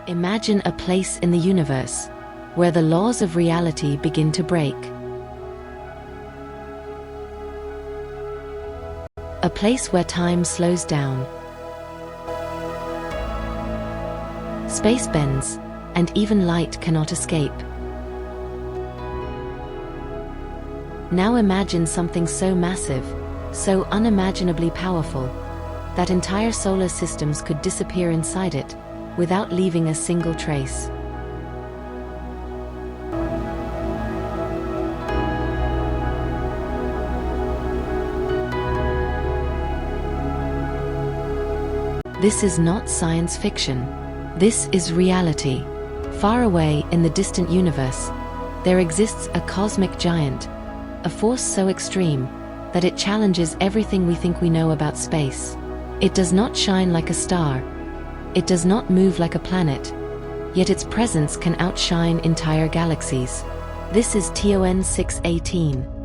Imagine a place in the universe where the laws of reality begin to break. A place where time slows down, space bends, and even light cannot escape. Now imagine something so massive, so unimaginably powerful, that entire solar systems could disappear inside it without leaving a single trace. This is not science fiction. This is reality. Far away in the distant universe, there exists a cosmic giant, a force so extreme that it challenges everything we think we know about space. It does not shine like a star. It does not move like a planet. Yet its presence can outshine entire galaxies. This is TON 618.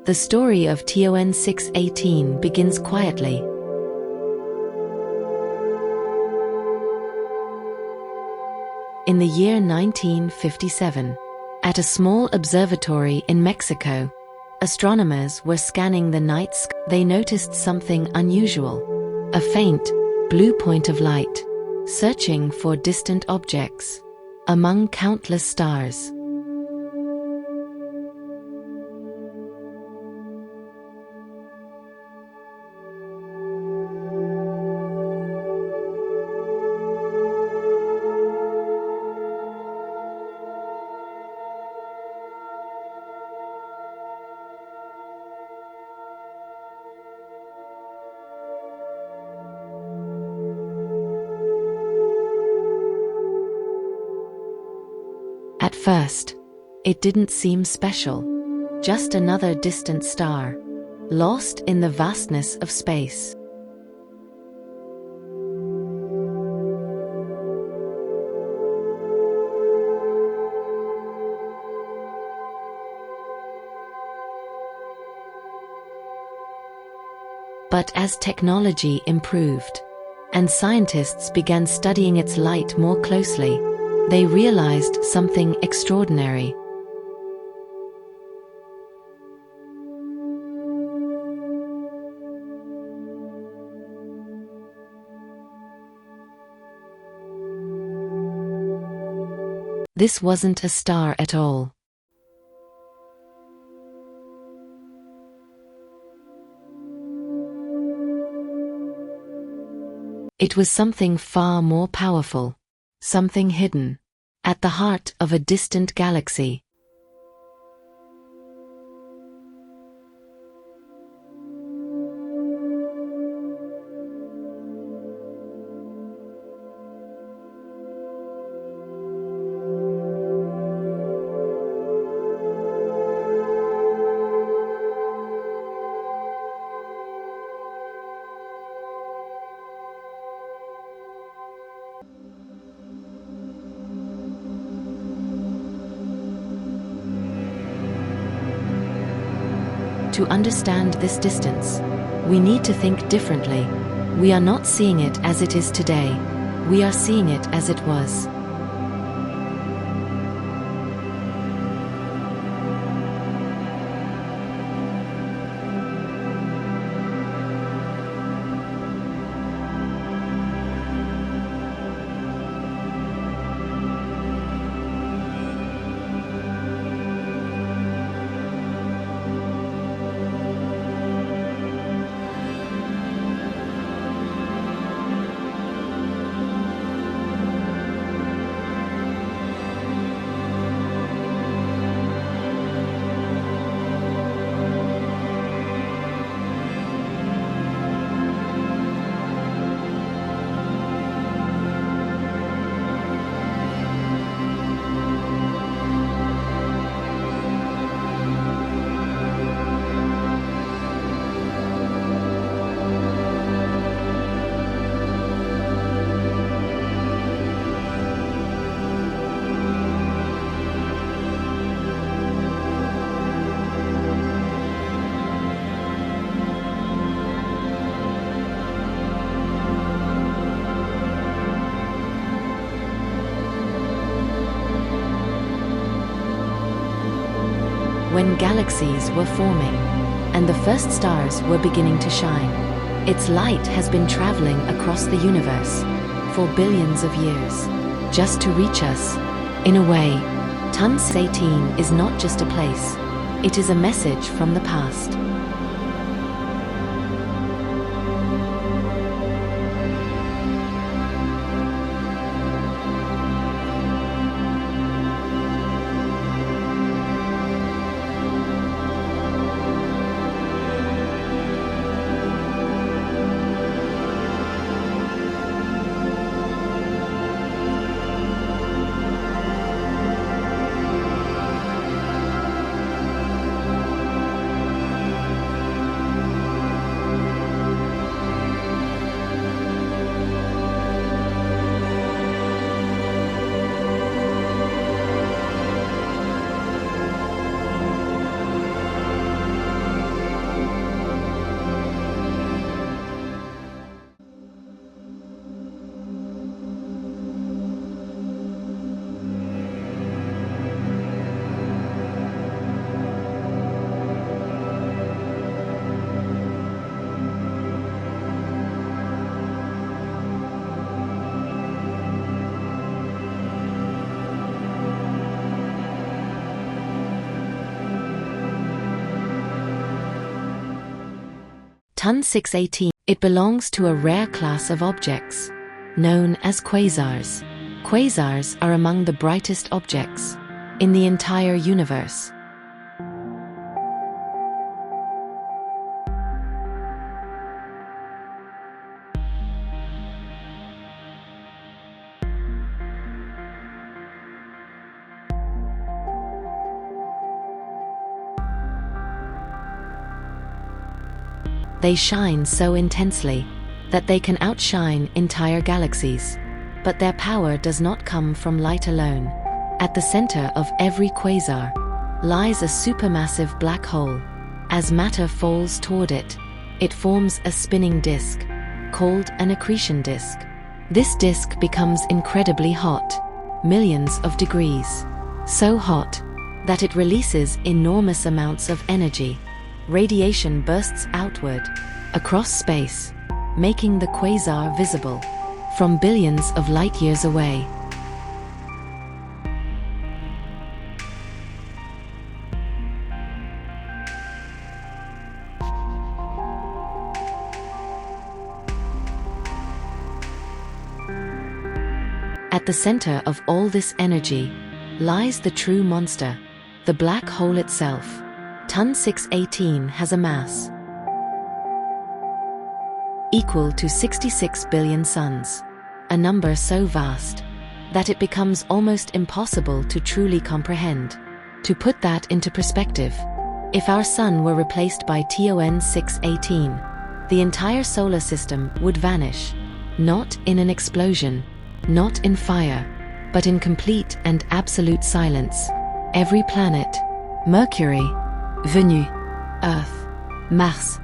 The story of TON 618 begins quietly. In the year 1957, at a small observatory in Mexico, astronomers were scanning the night sky. They noticed something unusual, a faint, blue point of light, searching for distant objects among countless stars. At first, it didn't seem special. Just another distant star, lost in the vastness of space. But as technology improved, and scientists began studying its light more closely, they realized something extraordinary. This wasn't a star at all. It was something far more powerful, something hidden, at the heart of a distant galaxy. To understand this distance, we need to think differently. We are not seeing it as it is today. We are seeing it as it was. when galaxies were forming, and the first stars were beginning to shine. Its light has been traveling across the universe for billions of years, just to reach us. In a way, Ton 618 is not just a place, it is a message from the past. Ton 618. It belongs to a rare class of objects, known as quasars. Quasars are among the brightest objects in the entire universe. They shine so intensely that they can outshine entire galaxies. But their power does not come from light alone. At the center of every quasar lies a supermassive black hole. As matter falls toward it, it forms a spinning disk called an accretion disk. This disk becomes incredibly hot, millions of degrees. So hot that it releases enormous amounts of energy. Radiation bursts outward, across space, making the quasar visible from billions of light-years away. At the center of all this energy lies the true monster, the black hole itself. Ton 618 has a mass equal to 66 billion suns, a number so vast that it becomes almost impossible to truly comprehend. To put that into perspective, if our sun were replaced by TON 618, the entire solar system would vanish, not in an explosion, not in fire, but in complete and absolute silence. Every planet, Mercury, Venus, Earth, Mars,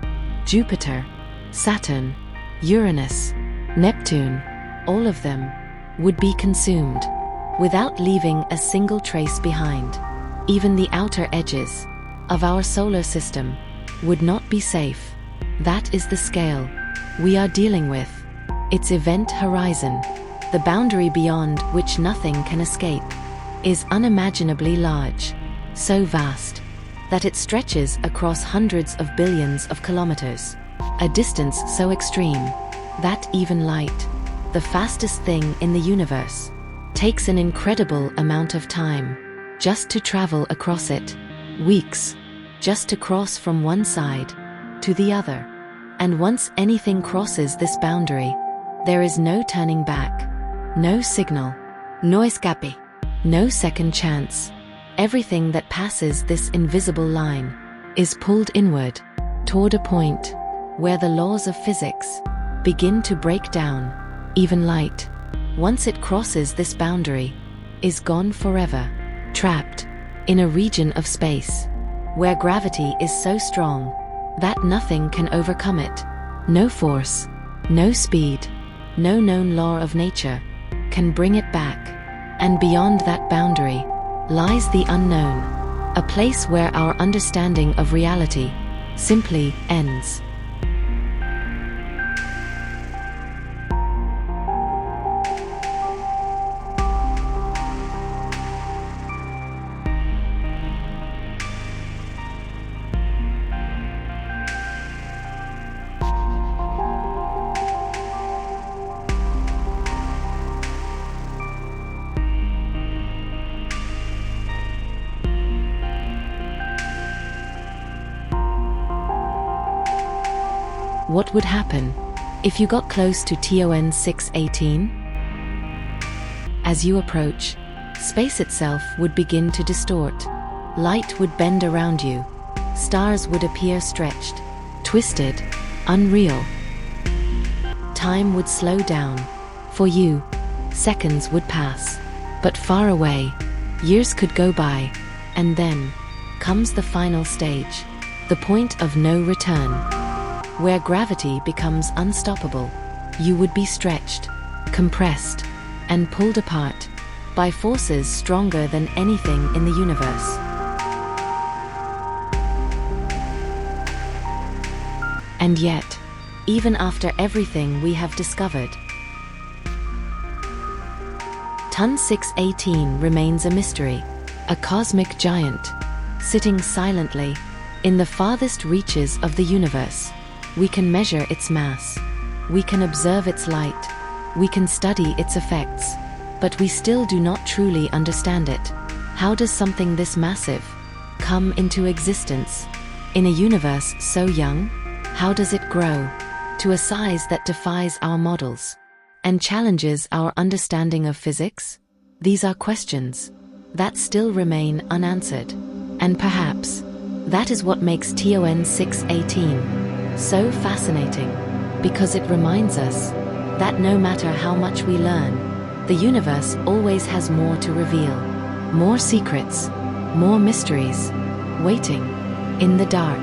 Jupiter, Saturn, Uranus, Neptune, all of them would be consumed without leaving a single trace behind. Even the outer edges of our solar system would not be safe. That is the scale we are dealing with. Its event horizon, the boundary beyond which nothing can escape, is unimaginably large, so vast that it stretches across hundreds of billions of kilometers, a distance so extreme that even light, the fastest thing in the universe, takes an incredible amount of time just to travel across it, weeks just to cross from one side to the other. And once anything crosses this boundary, there is no turning back, no signal, no escape, no second chance. Everything that passes this invisible line is pulled inward, toward a point where the laws of physics begin to break down. Even light, once it crosses this boundary, is gone forever, trapped in a region of space where gravity is so strong that nothing can overcome it. No force, no speed, no known law of nature can bring it back. And beyond that boundary lies the unknown, a place where our understanding of reality simply ends. What would happen if you got close to TON 618? As you approach, space itself would begin to distort. Light would bend around you. Stars would appear stretched, twisted, unreal. Time would slow down. For you, seconds would pass. But far away, years could go by. And then comes the final stage, the point of no return, where gravity becomes unstoppable. You would be stretched, compressed, and pulled apart by forces stronger than anything in the universe. And yet, even after everything we have discovered, TON 618 remains a mystery, a cosmic giant, sitting silently in the farthest reaches of the universe. We can measure its mass, we can observe its light, we can study its effects, but we still do not truly understand it. How does something this massive come into existence in a universe so young? How does it grow to a size that defies our models and challenges our understanding of physics? These are questions that still remain unanswered. And perhaps that is what makes TON 618 so fascinating, because it reminds us that no matter how much we learn, the universe always has more to reveal, more secrets, more mysteries, waiting in the dark,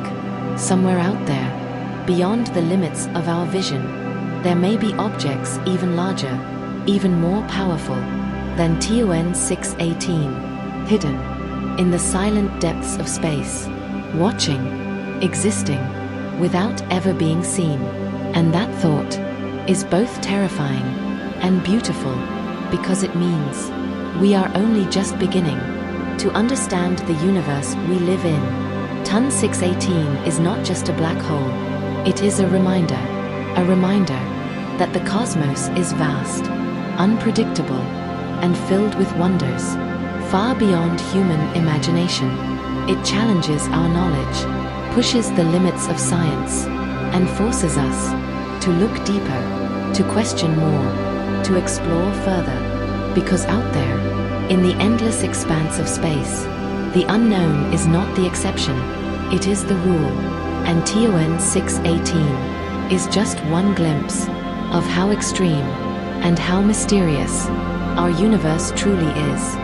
somewhere out there, beyond the limits of our vision. There may be objects even larger, even more powerful than TON 618, hidden in the silent depths of space, watching, existing, without ever being seen. And that thought is both terrifying and beautiful, because it means we are only just beginning to understand the universe we live in. TON 618 is not just a black hole, it is a reminder that the cosmos is vast, unpredictable, and filled with wonders far beyond human imagination. It challenges our knowledge, pushes the limits of science, and forces us to look deeper, to question more, to explore further. Because out there, in the endless expanse of space, the unknown is not the exception, it is the rule. And TON 618 is just one glimpse of how extreme and how mysterious our universe truly is.